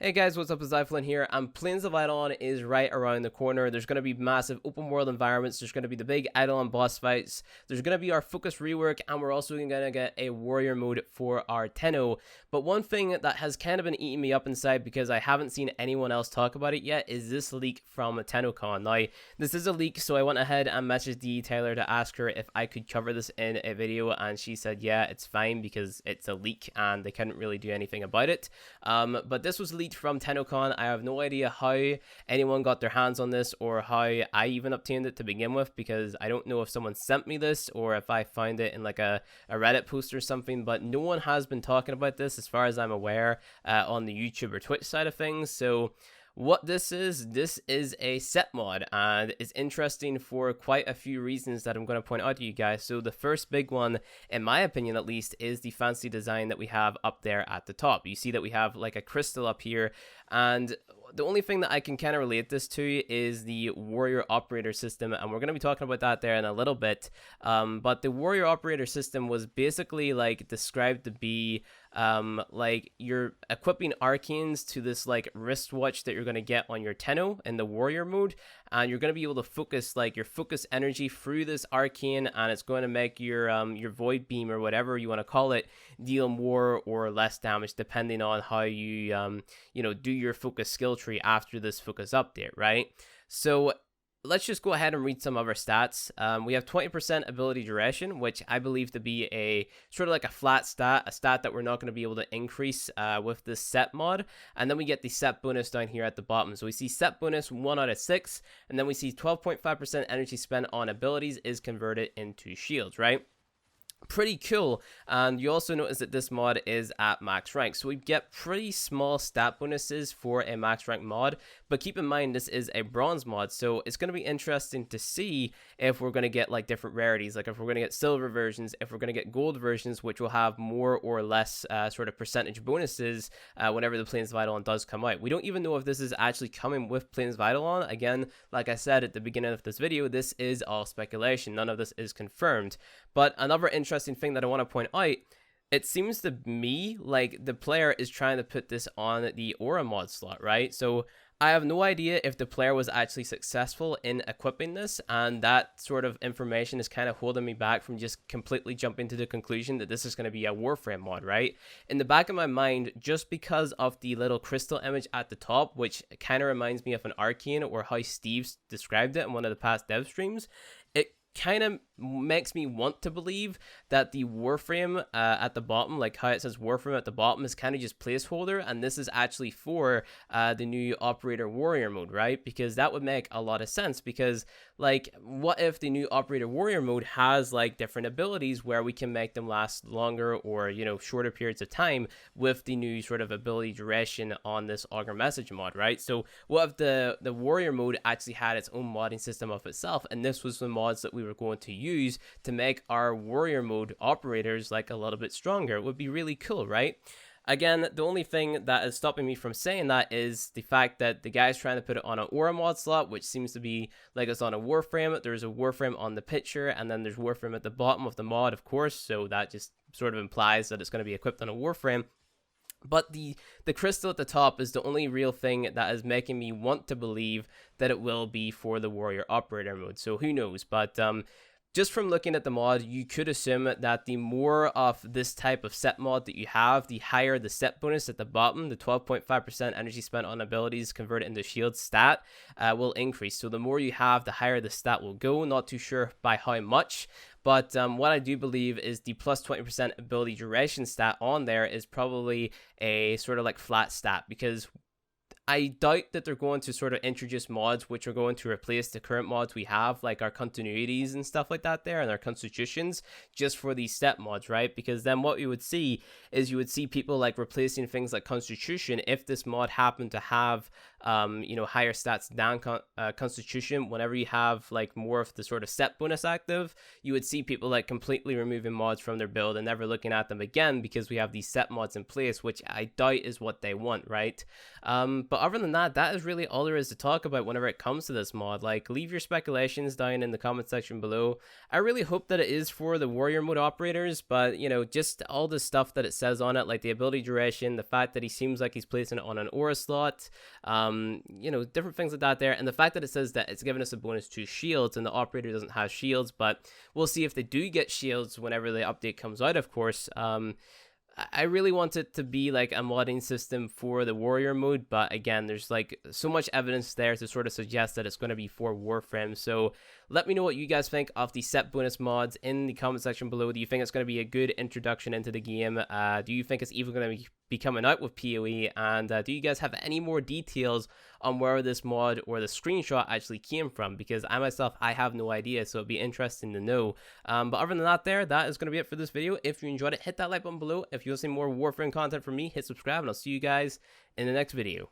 Hey guys, what's up? It's iFlynn here, and Plains of Eidolon is right around the corner. There's going to be massive open world environments, there's going to be the big Eidolon boss fights, there's going to be our focus rework, and we're also going to get a warrior mode for our Tenno. But one thing that has kind of been eating me up inside, because I haven't seen anyone else talk about it yet, is this leak from TennoCon. Now, this is a leak, so I went ahead and messaged the Taylor to ask her if I could cover this in a video, and she said yeah, it's fine because it's a leak and they couldn't really do anything about it. But this was leaked from TennoCon. I have no idea how anyone got their hands on this or how I even obtained it to begin with, because I don't know if someone sent me this or if I found it in like a Reddit post or something, but no one has been talking about this as far as I'm aware on the YouTube or Twitch side of things. So what this is a set mod, and it's interesting for quite a few reasons that I'm going to point out to you guys. So the first big one, in my opinion at least, is the fancy design that we have up there at the top. You see that we have like a crystal up here, and the only thing that I can kind of relate this to is the warrior operator system, and we're going to be talking about that there in a little bit. But the warrior operator system was basically like described to be like you're equipping arcanes to this like wristwatch that you're going to get on your Tenno in the warrior mode, and you're going to be able to focus like your focus energy through this arcane, and it's going to make your void beam or whatever you want to call it deal more or less damage depending on how you do your focus skill tree after this focus update, right? So let's just go ahead and read some of our stats. We have 20% ability duration, which I believe to be a sort of like a flat stat, a stat that we're not going to be able to increase with this set mod. And then we get the set bonus down here at the bottom. So we see set bonus 1 out of 6, and then we see 12.5% energy spent on abilities is converted into shields, right? Pretty cool. And you also notice that this mod is at max rank, so we get pretty small stat bonuses for a max rank mod. But keep in mind, this is a bronze mod, so it's going to be interesting to see if we're going to get like different rarities, like if we're going to get silver versions, if we're going to get gold versions, which will have more or less sort of percentage bonuses whenever the Plains of Eidolon does come out. We don't even know if this is actually coming with Plains of Eidolon. Again, like I said at the beginning of this video, this is all speculation, none of this is confirmed. But another interesting thing that I want to point out, it seems to me like the player is trying to put this on the aura mod slot, right? So I have no idea if the player was actually successful in equipping this, and that sort of information is kind of holding me back from just completely jumping to the conclusion that this is going to be a Warframe mod, right? In the back of my mind, just because of the little crystal image at the top, which kind of reminds me of an arcane or how Steve described it in one of the past dev streams, it kind of makes me want to believe that the Warframe at the bottom, like how it says Warframe at the bottom, is kind of just placeholder, and this is actually for the new operator warrior mode, right? Because that would make a lot of sense, because like what if the new operator warrior mode has like different abilities where we can make them last longer or shorter periods of time with the new sort of ability duration on this augur message mod, right? So what if the warrior mode actually had its own modding system of itself, and this was the mods that we were going to use to make our warrior mode operators like a little bit stronger? It would be really cool, right? Again, the only thing that is stopping me from saying that is the fact that the guy's trying to put it on an aura mod slot, which seems to be like it's on a Warframe. There's a Warframe on the picture, and then there's Warframe at the bottom of the mod, of course, so that just sort of implies that it's going to be equipped on a Warframe. But the crystal at the top is the only real thing that is making me want to believe that it will be for the warrior operator mode. So who knows? But just from looking at the mod, you could assume that the more of this type of set mod that you have, the higher the set bonus at the bottom, the 12.5% energy spent on abilities converted into shield stat will increase. So the more you have, the higher the stat will go. Not too sure by how much. But what I do believe is the plus 20% ability duration stat on there is probably a sort of like flat stat, because I doubt that they're going to sort of introduce mods which are going to replace the current mods we have, like our continuities and stuff like that there, and our constitutions, just for these step mods, right? Because then what you would see is you would see people like replacing things like constitution if this mod happened to have higher stats down constitution. Whenever you have like more of the sort of set bonus active, you would see people like completely removing mods from their build and never looking at them again because we have these set mods in place, which I doubt is what they want, right? But other than that, that is really all there is to talk about whenever it comes to this mod. Like, leave your speculations down in the comment section below. I really hope that it is for the warrior mode operators, but just all the stuff that it says on it, like the ability duration, the fact that he seems like he's placing it on an aura slot, different things like that there, and the fact that it says that it's giving us a bonus to shields and the operator doesn't have shields, but we'll see if they do get shields whenever the update comes out, of course. I really want it to be like a modding system for the warrior mode, but again, there's like so much evidence there to sort of suggest that it's going to be for Warframe. So let me know what you guys think of the set bonus mods in the comment section below. Do you think it's going to be a good introduction into the game? Do you think it's even going to be coming out with PoE? And do you guys have any more details on where this mod or the screenshot actually came from? Because I myself, I have no idea, so it'd be interesting to know. But other than that that is going to be it for this video. If you enjoyed it, hit that like button below. If you want to see more Warframe content from me, hit subscribe, and I'll see you guys in the next video.